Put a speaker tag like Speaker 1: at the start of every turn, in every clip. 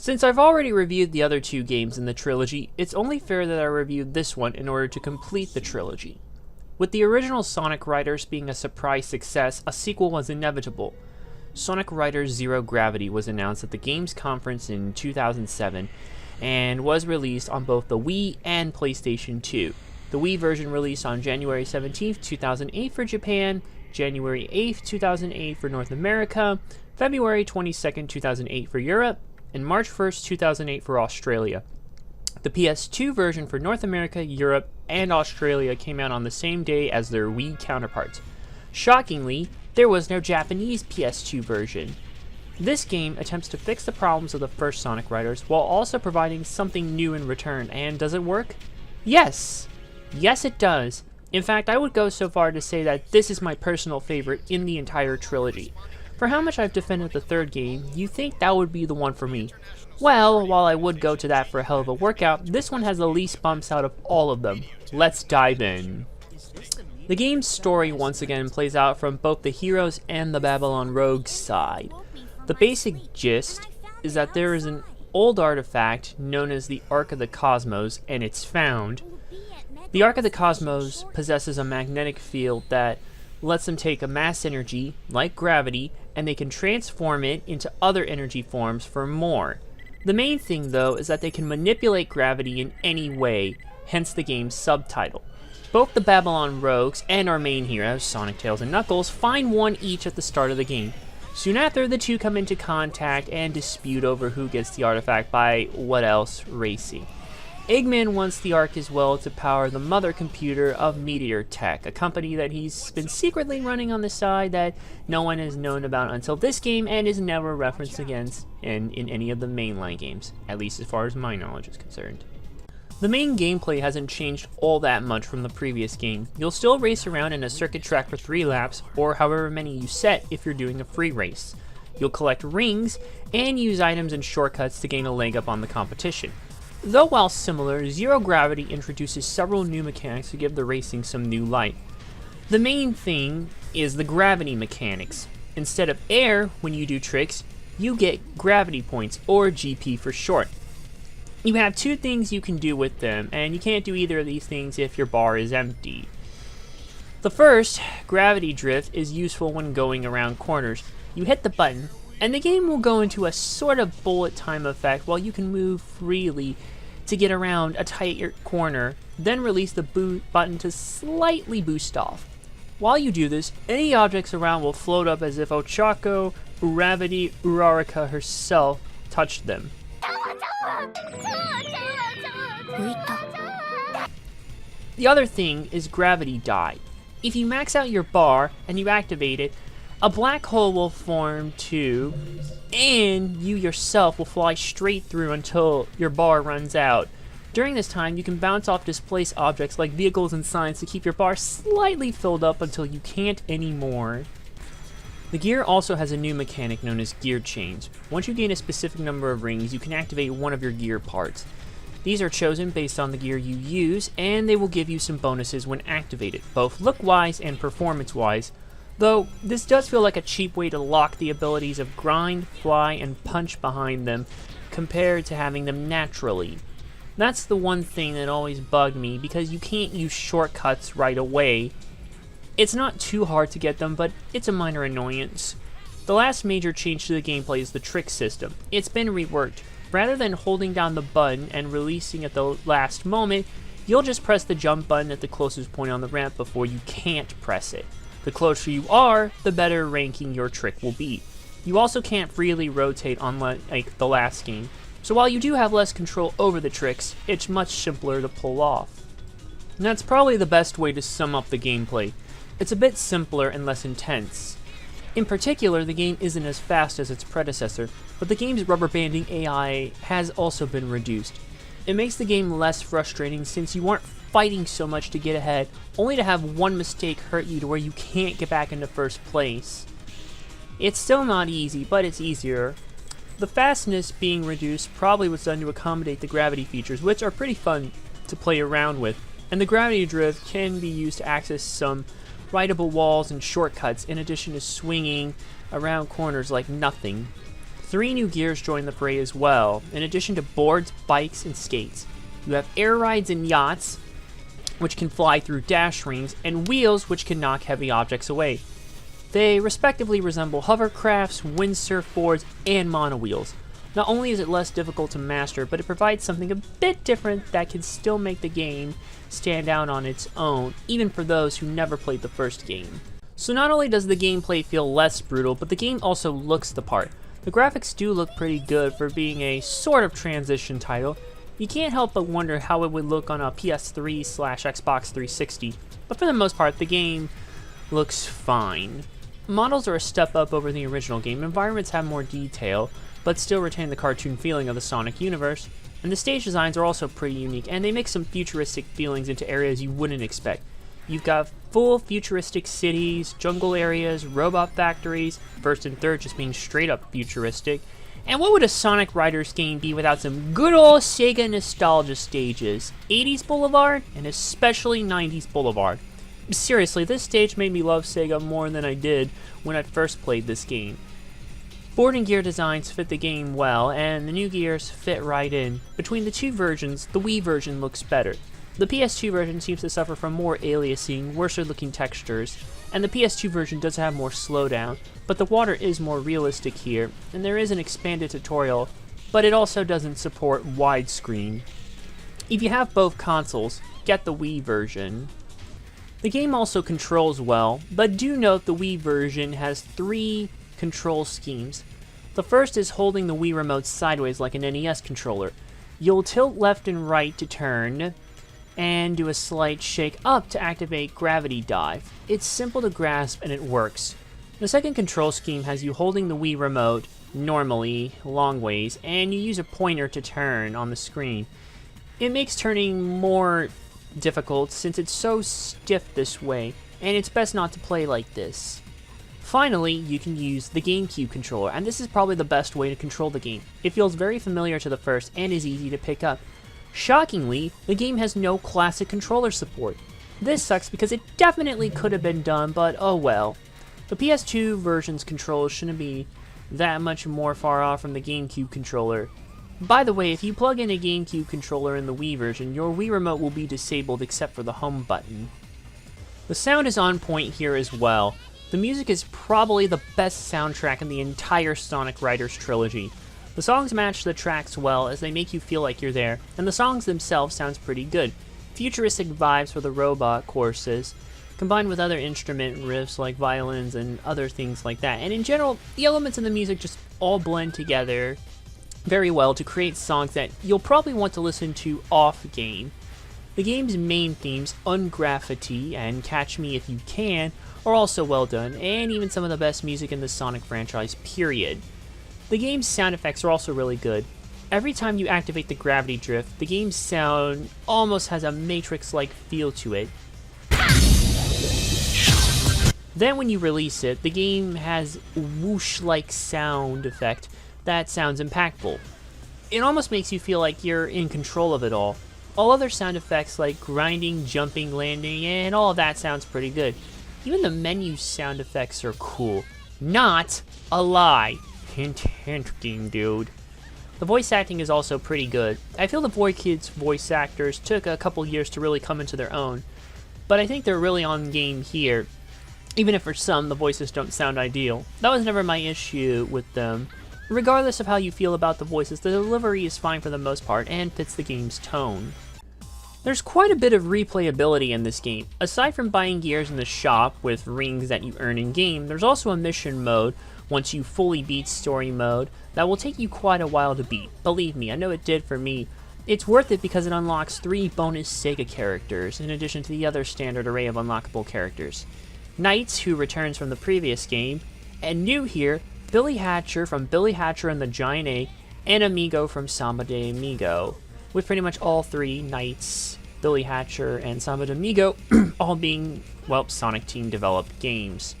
Speaker 1: Since I've already reviewed the other two games in the trilogy, it's only fair that I review this one in order to complete the trilogy. With the original Sonic Riders being a surprise success, a sequel was inevitable. Sonic Riders Zero Gravity was announced at the Games Conference in 2007 and was released on both the Wii and PlayStation 2. The Wii version released on January 17, 2008 for Japan, January 8, 2008 for North America, February 22, 2008 for Europe, and March 1, 2008 for Australia. The PS2 version for North America, Europe, and Australia came out on the same day as their Wii counterparts. Shockingly, there was no Japanese PS2 version. This game attempts to fix the problems of the first Sonic Riders while also providing something new in return, and does it work? Yes! Yes, it does. In fact, I would go so far to say that this is my personal favorite in the entire trilogy. For how much I've defended the third game, you think that would be the one for me. Well, while I would go to that for a hell of a workout, this one has the least bumps out of all of them. Let's dive in. The game's story once again plays out from both the heroes and the Babylon Rogues side. The basic gist is that there is an old artifact known as the Ark of the Cosmos, and it's found. The Ark of the Cosmos possesses a magnetic field that lets them take a mass energy, like gravity, and they can transform it into other energy forms for more. The main thing though is that they can manipulate gravity in any way, hence the game's subtitle. Both the Babylon Rogues and our main heroes, Sonic, Tails, and Knuckles, find one each at the start of the game. Soon after, the two come into contact and dispute over who gets the artifact by, what else, racing. Eggman wants the Ark as well to power the mother computer of Meteor Tech, a company that he's been secretly running on the side that no one has known about until this game and is never referenced again in any of the mainline games, at least as far as my knowledge is concerned. The main gameplay hasn't changed all that much from the previous game. You'll still race around in a circuit track for 3 laps, or however many you set if you're doing a free race. You'll collect rings and use items and shortcuts to gain a leg up on the competition. Though while similar, Zero Gravity introduces several new mechanics to give the racing some new life. The main thing is the gravity mechanics. Instead of air, when you do tricks, you get gravity points, or GP for short. You have 2 things you can do with them, and you can't do either of these things if your bar is empty. The first, Gravity Drift, is useful when going around corners. You hit the button, and the game will go into a sort of bullet time effect while you can move freely to get around a tight corner, then release the button to slightly boost off. While you do this, any objects around will float up as if Ochako, Uravity, Uraraka herself touched them. The other thing is Gravity Die. If you max out your bar and you activate it, a black hole will form too, and you yourself will fly straight through until your bar runs out. During this time, you can bounce off displaced objects like vehicles and signs to keep your bar slightly filled up until you can't anymore. The gear also has a new mechanic known as gear chains. Once you gain a specific number of rings, you can activate one of your gear parts. These are chosen based on the gear you use, and they will give you some bonuses when activated, both look-wise and performance-wise. Though, this does feel like a cheap way to lock the abilities of Grind, Fly, and Punch behind them, compared to having them naturally. That's the one thing that always bugged me, because you can't use shortcuts right away. It's not too hard to get them, but it's a minor annoyance. The last major change to the gameplay is the trick system. It's been reworked. Rather than holding down the button and releasing at the last moment, you'll just press the jump button at the closest point on the ramp before you can't press it. The closer you are, the better ranking your trick will be. You also can't freely rotate unlike the last game, so while you do have less control over the tricks, it's much simpler to pull off. And that's probably the best way to sum up the gameplay. It's a bit simpler and less intense. In particular, the game isn't as fast as its predecessor, but the game's rubber banding AI has also been reduced. It makes the game less frustrating since you aren't fighting so much to get ahead, only to have one mistake hurt you to where you can't get back into first place. It's still not easy, but it's easier. The fastness being reduced probably was done to accommodate the gravity features, which are pretty fun to play around with, and the gravity drift can be used to access some rideable walls and shortcuts in addition to swinging around corners like nothing. 3 new gears join the parade as well, in addition to boards, bikes, and skates. You have air rides and yachts, which can fly through dash rings, and wheels, which can knock heavy objects away. They respectively resemble hovercrafts, windsurfboards, and monowheels. Not only is it less difficult to master, but it provides something a bit different that can still make the game stand out on its own, even for those who never played the first game. So not only does the gameplay feel less brutal, but the game also looks the part. The graphics do look pretty good for being a sort of transition title. You can't help but wonder how it would look on a PS3/Xbox 360, but for the most part, the game looks fine. Models are a step up over the original game, environments have more detail, but still retain the cartoon feeling of the Sonic universe, and the stage designs are also pretty unique, and they make some futuristic feelings into areas you wouldn't expect. You've got full futuristic cities, jungle areas, robot factories, first and third just being straight up futuristic. And what would a Sonic Riders game be without some good old Sega nostalgia stages? 80s Boulevard, and especially 90s Boulevard. Seriously, this stage made me love Sega more than I did when I first played this game. Board and gear designs fit the game well, and the new gears fit right in. Between the two versions, the Wii version looks better. The PS2 version seems to suffer from more aliasing, worser looking textures, and the PS2 version does have more slowdown, but the water is more realistic here, and there is an expanded tutorial, but it also doesn't support widescreen. If you have both consoles, get the Wii version. The game also controls well, but do note the Wii version has 3 control schemes. The first is holding the Wii remote sideways like an NES controller. You'll tilt left and right to turn, and do a slight shake up to activate Gravity Dive. It's simple to grasp and it works. The second control scheme has you holding the Wii remote, normally, long ways, and you use a pointer to turn on the screen. It makes turning more difficult since it's so stiff this way, and it's best not to play like this. Finally, you can use the GameCube controller, and this is probably the best way to control the game. It feels very familiar to the first and is easy to pick up. Shockingly, the game has no classic controller support. This sucks because it definitely could have been done, but oh well. The PS2 version's controls shouldn't be that much more far off from the GameCube controller. By the way, if you plug in a GameCube controller in the Wii version, your Wii remote will be disabled except for the home button. The sound is on point here as well. The music is probably the best soundtrack in the entire Sonic Riders trilogy. The songs match the tracks well as they make you feel like you're there, and the songs themselves sounds pretty good. Futuristic vibes for the robot courses, combined with other instrument riffs like violins and other things like that. And in general, the elements in the music just all blend together very well to create songs that you'll probably want to listen to off-game. The game's main themes, Ungraffiti and Catch Me If You Can, are also well done, and even some of the best music in the Sonic franchise, period. The game's sound effects are also really good. Every time you activate the gravity drift, the game's sound almost has a Matrix-like feel to it. Then when you release it, the game has a whoosh-like sound effect that sounds impactful. It almost makes you feel like you're in control of it all. All other sound effects like grinding, jumping, landing, and all of that sounds pretty good. Even the menu sound effects are cool. Not a lie. Hint, hint, game dude. The voice acting is also pretty good. I feel the Boy Kids voice actors took a couple years to really come into their own, but I think they're really on game here, even if for some the voices don't sound ideal. That was never my issue with them. Regardless of how you feel about the voices, the delivery is fine for the most part and fits the game's tone. There's quite a bit of replayability in this game. Aside from buying gears in the shop with rings that you earn in-game, there's also a mission mode once you fully beat story mode that will take you quite a while to beat. Believe me, I know it did for me. It's worth it because it unlocks 3 bonus Sega characters in addition to the other standard array of unlockable characters. Knights, who returns from the previous game, and new here, Billy Hatcher from Billy Hatcher and the Giant Egg, and Amigo from Samba de Amigo, with pretty much all 3 Knights, Billy Hatcher, and Samba de Amigo all being, well, Sonic Team developed games.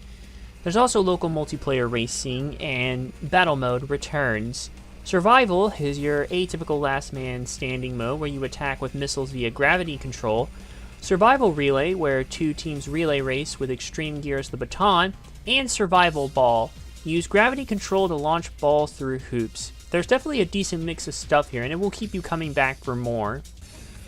Speaker 1: There's also local multiplayer racing, and Battle Mode returns. Survival is your atypical last man standing mode where you attack with missiles via gravity control. Survival Relay, where 2 teams relay race with Extreme Gears the Baton, and Survival Ball, Use gravity control to launch balls through hoops. There's definitely a decent mix of stuff here, and it will keep you coming back for more.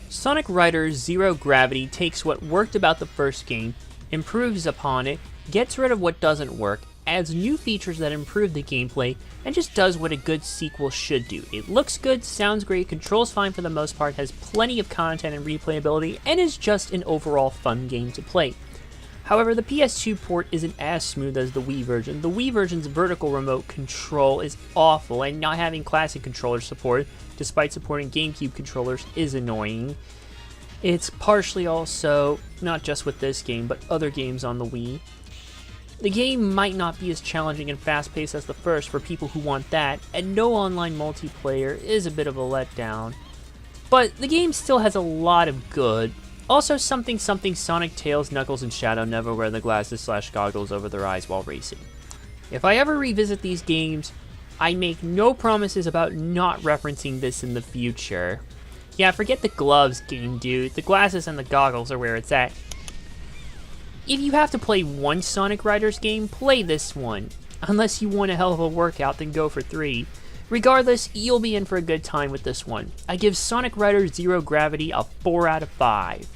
Speaker 1: Sonic Riders Zero Gravity takes what worked about the first game, improves upon it, gets rid of what doesn't work, adds new features that improve the gameplay, and just does what a good sequel should do. It looks good, sounds great, controls fine for the most part, has plenty of content and replayability, and is just an overall fun game to play. However, the PS2 port isn't as smooth as the Wii version. The Wii version's vertical remote control is awful, and not having classic controller support, despite supporting GameCube controllers, is annoying. It's partially also, not just with this game, but other games on the Wii. The game might not be as challenging and fast-paced as the first for people who want that, and no online multiplayer is a bit of a letdown. But the game still has a lot of good. Also, something Sonic, Tails, Knuckles, and Shadow never wear the glasses/goggles over their eyes while racing. If I ever revisit these games, I make no promises about not referencing this in the future. Yeah, forget the gloves, game dude. The glasses and the goggles are where it's at. If you have to play one Sonic Riders game, play this one. Unless you want a hell of a workout, then go for 3. Regardless, you'll be in for a good time with this one. I give Sonic Riders Zero Gravity a 4 out of 5.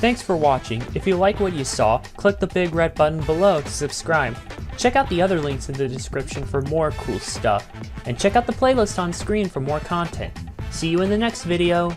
Speaker 1: Thanks for watching. If you like what you saw, click the big red button below to subscribe. Check out the other links in the description for more cool stuff. And check out the playlist on screen for more content. See you in the next video.